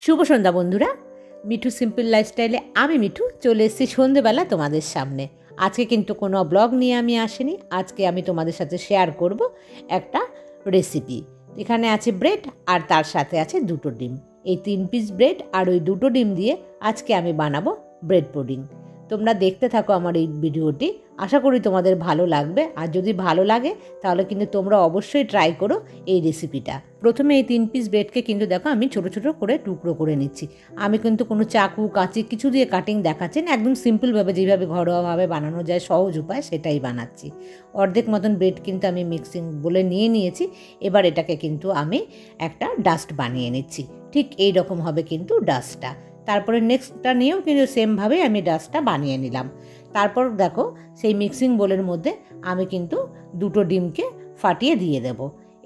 শুভ সন্ধ্যা বন্ধুরা, মিঠু সিম্পল লাইফস্টাইলে আমি মিঠু চলে এসেছি সন্ধেবেলা তোমাদের সামনে। আজকে কিন্তু কোনো ব্লগ নিয়ে আমি আসিনি। আজকে আমি তোমাদের সাথে শেয়ার করব একটা রেসিপি। এখানে আছে ব্রেড আর তার সাথে আছে দুটো ডিম। এই 3 পিস ব্রেড আর ওই দুটো ডিম দিয়ে আজকে আমি বানাবো ব্রেড পুডিং। তোমরা দেখতে থাকো আমার এই ভিডিওটি, আশা করি তোমাদের ভালো লাগবে। আর যদি ভালো লাগে তাহলে কিন্তু তোমরা অবশ্যই ট্রাই করো এই রেসিপিটা। প্রথমে এই 3 পিস ব্রেডকে কিন্তু দেখো আমি ছোটো ছোটো করে টুকরো করে নিচ্ছি। আমি কিন্তু কোনো চাকু কাঁচি কিছু দিয়ে কাটিং দেখাচ্ছি না, একদম সিম্পলভাবে যেভাবে ঘরোয়াভাবে বানানো যায় সহজ উপায় সেটাই বানাচ্ছি। অর্ধেক মতন ব্রেড কিন্তু আমি মিক্সিং বলে নিয়ে নিয়েছি। এবার এটাকে কিন্তু আমি একটা ডাস্ট বানিয়ে নিচ্ছি। ঠিক এই রকম হবে কিন্তু ডাস্টটা। তারপরে নেক্সটটা নিয়েও কিন্তু সেমভাবে আমি ডাস্টটা বানিয়ে নিলাম। তারপর দেখো সেই মিক্সিং বোলের মধ্যে আমি কিন্তু দুটো ডিমকে ফাটিয়ে দিয়ে দেব।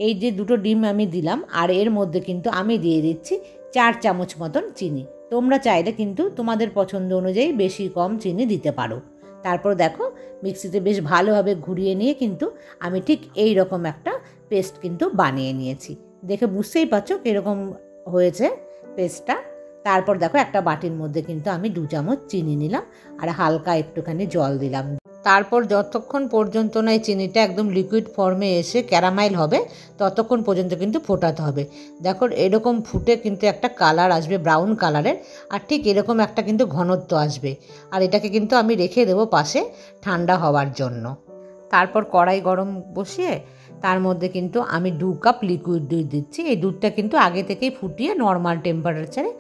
এই যে দুটো ডিম আমি দিলাম আর এর মধ্যে কিন্তু আমি দিয়ে দিচ্ছি 4 চামচ মতন চিনি। তোমরা চাইলে কিন্তু তোমাদের পছন্দ অনুযায়ী বেশি কম চিনি দিতে পারো। তারপর দেখো মিক্সিতে বেশ ভালোভাবে ঘুরিয়ে নিয়ে কিন্তু আমি ঠিক এই রকম একটা পেস্ট কিন্তু বানিয়ে নিয়েছি। দেখে বুঝতেই পারছো কীরকম হয়েছে পেস্টটা। তারপর দেখো একটা বাটির মধ্যে কিন্তু আমি 2 চামচ চিনি নিলাম আর হালকা একটুখানি জল দিলাম। তারপর যতক্ষণ পর্যন্ত না এই চিনিটা একদম লিকুইড ফর্মে এসে ক্যারামাইল হবে ততক্ষণ পর্যন্ত কিন্তু ফোটাতে হবে। দেখো এরকম ফুটে কিন্তু একটা কালার আসবে ব্রাউন কালারের, আর ঠিক এরকম একটা কিন্তু ঘনত্ব আসবে। আর এটাকে কিন্তু আমি রেখে দেবো পাশে ঠান্ডা হওয়ার জন্য। তারপর কড়াই গরম বসিয়ে তার মধ্যে কিন্তু আমি 2 কাপ লিকুইড দুধ দিচ্ছি। এই দুধটা কিন্তু আগে থেকেই ফুটিয়ে নর্মাল টেম্পারেচারে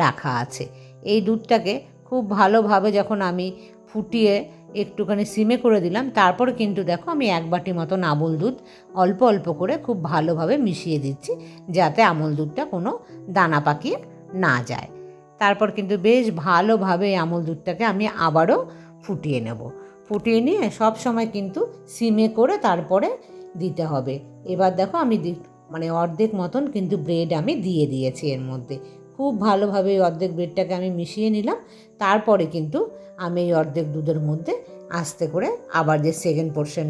রাখা আছে। এই দুধটাকে খুব ভালোভাবে যখন আমি ফুটিয়ে একটুখানি সিমে করে দিলাম, তারপর কিন্তু দেখো আমি 1 বাটি মতন আমুল দুধ অল্প অল্প করে খুব ভালোভাবে মিশিয়ে দিচ্ছি, যাতে আমুল দুধটা কোনো দানা পাকিয়ে না যায়। তারপর কিন্তু বেশ ভালোভাবে আমুল দুধটাকে আমি আবারও ফুটিয়ে নেব। ফুটিয়ে নিয়ে সব সময় কিন্তু সিমে করে তারপরে দিতে হবে। এবার দেখো আমি অর্ধেক মতন কিন্তু ব্রেড আমি দিয়ে দিয়েছি এর মধ্যে। খুব ভালোভাবে এই অর্ধেক ব্রেডটাকে আমি মিশিয়ে নিলাম। তারপরে কিন্তু আমি এই অর্ধেক দুধের মধ্যে আস্তে করে আবার যে সেকেন্ড পোর্শন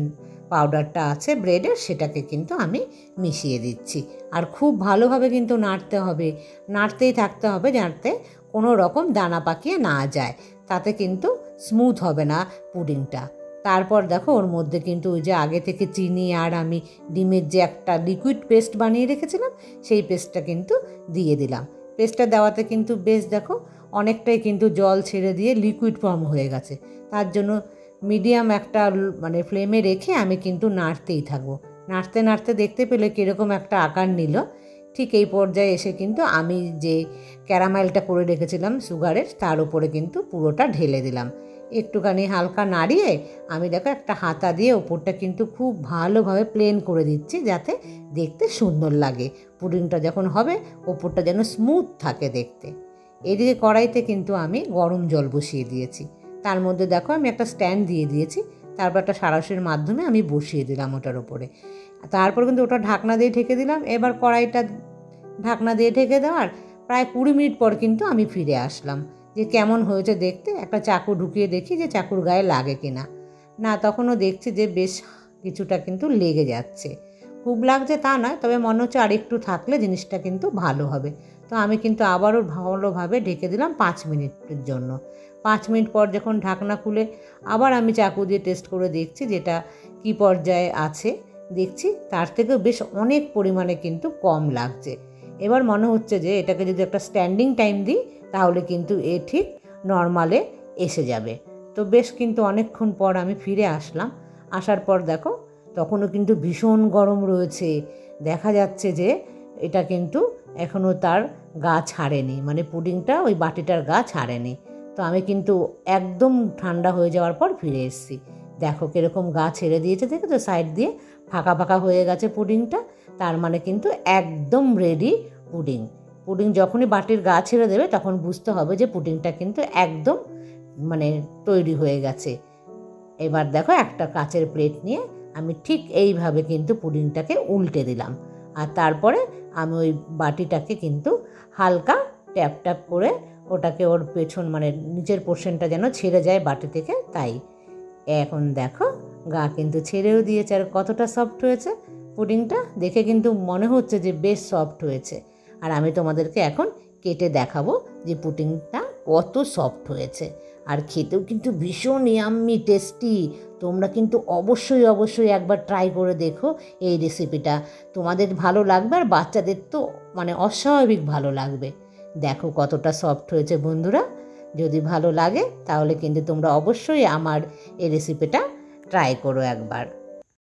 পাউডারটা আছে ব্রেডের সেটাকে কিন্তু আমি মিশিয়ে দিচ্ছি। আর খুব ভালোভাবে কিন্তু নাড়তে হবে, নাড়তেই থাকতে হবে যাতে কোনো রকম দানা পাকিয়ে না যায়, তাতে কিন্তু স্মুথ হবে না পুডিংটা। তারপর দেখো ওর মধ্যে কিন্তু ওই যে আগে থেকে চিনি আর আমি ডিমের যে একটা লিকুইড পেস্ট বানিয়ে রেখেছিলাম সেই পেস্টটা কিন্তু দিয়ে দিলাম। পেস্টটা দেওয়াতে কিন্তু বেশ দেখো অনেকটাই কিন্তু জল ছেড়ে দিয়ে লিকুইড ফর্ম হয়ে গেছে। তার জন্য মিডিয়াম একটা ফ্লেমে রেখে আমি কিন্তু নাড়তেই থাকবো। নাড়তে নাড়তে দেখতে পেলে কীরকম একটা আকার নিল। ঠিক এই পর্যায়ে এসে কিন্তু আমি যে ক্যারামেলটা করে রেখেছিলাম সুগারের তার উপরে কিন্তু পুরোটা ঢেলে দিলাম। একটুখানি হালকা নাড়িয়ে আমি দেখো একটা হাতা দিয়ে ওপরটা কিন্তু খুব ভালোভাবে প্লেন করে দিচ্ছি, যাতে দেখতে সুন্দর লাগে। পুডিংটা যখন হবে ওপরটা যেন স্মুথ থাকে দেখতে। এদিকে কড়াইতে কিন্তু আমি গরম জল বসিয়ে দিয়েছি। তার মধ্যে দেখো আমি একটা স্ট্যান্ড দিয়ে দিয়েছি। তারপর একটা সাঁড়াশির মাধ্যমে আমি বসিয়ে দিলাম ওটার উপরে। তারপর কিন্তু ওটা ঢাকনা দিয়ে ঢেকে দিলাম। এবার কড়াইটা ঢাকনা দিয়ে ঢেকে দেওয়ার প্রায় 20 মিনিট পর কিন্তু আমি ফিরে আসলাম যে কেমন হয়েছে দেখতে। একটা চাকু ঢুকিয়ে দেখি যে চাকুর গায়ে লাগে কিনা। না, তখনও দেখছি যে বেশ কিছুটা কিন্তু লেগে যাচ্ছে। খুব লাগছে তা নয়, তবে মনে হচ্ছে আর একটু থাকলে জিনিসটা কিন্তু ভালো হবে। তো আমি কিন্তু আবারও ভালোভাবে ঢেকে দিলাম 5 মিনিটের জন্য। 5 মিনিট পর যখন ঢাকনা খুলে আবার আমি চাকু দিয়ে টেস্ট করে দেখছি যেটা কী পর্যায়ে আছে। দেখছি তার থেকেও বেশ অনেক পরিমাণে কিন্তু কম লাগছে। এবার মনে হচ্ছে যে এটাকে যদি একটা স্ট্যান্ডিং টাইম দিই তাহলে কিন্তু এ ঠিক নর্মালে এসে যাবে। তো বেশ কিন্তু অনেকক্ষণ পর আমি ফিরে আসলাম। আসার পর দেখো তখনও কিন্তু ভীষণ গরম রয়েছে। দেখা যাচ্ছে যে এটা কিন্তু এখনও তার গা ছাড়েনি, পুডিংটা ওই বাটিটার গা ছাড়েনি। তো আমি কিন্তু একদম ঠান্ডা হয়ে যাওয়ার পর ফিরে এসেছি। দেখো কীরকম গা ছেড়ে দিয়েছে, দেখেছো সাইড দিয়ে ফাঁকা ফাঁকা হয়ে গেছে পুডিংটা। তার কিন্তু একদম রেডি পুডিং। পুডিং যখনই বাটির গা ছেড়ে দেবে তখন বুঝতে হবে যে পুডিংটা কিন্তু একদম তৈরি হয়ে গেছে। এবার দেখো একটা কাচের প্লেট নিয়ে আমি ঠিক এইভাবে কিন্তু পুডিংটাকে উল্টে দিলাম। আর তারপরে আমি ওই বাটিটাকে কিন্তু হালকা ট্যাপ ট্যাপ করে ওটাকে ওর পেছন নিচের পোর্শনটা যেন ছেড়ে যায় বাটি থেকে, তাই। এখন দেখো গা কিন্তু ছেড়েও দিয়েছে। আর কতটা সফট হয়েছে পুডিংটা দেখে কিন্তু মনে হচ্ছে যে বেশ সফট হয়েছে। আর আমি তোমাদেরকে এখন কেটে দেখাবো যে পুডিংটা কত সফট হয়েছে। আর খেতেও কিন্তু ভীষণ ইয়াম্মি টেস্টি। তোমরা কিন্তু অবশ্যই একবার ট্রাই করে দেখো এই রেসিপিটা। তোমাদের ভালো লাগবে আর বাচ্চাদের তো মানে অস্বাভাবিক ভালো লাগবে। দেখো কতটা সফট হয়েছে বন্ধুরা। যদি ভালো লাগে তাহলে কিন্তু তোমরা অবশ্যই আমার এই রেসিপিটা ট্রাই করো একবার।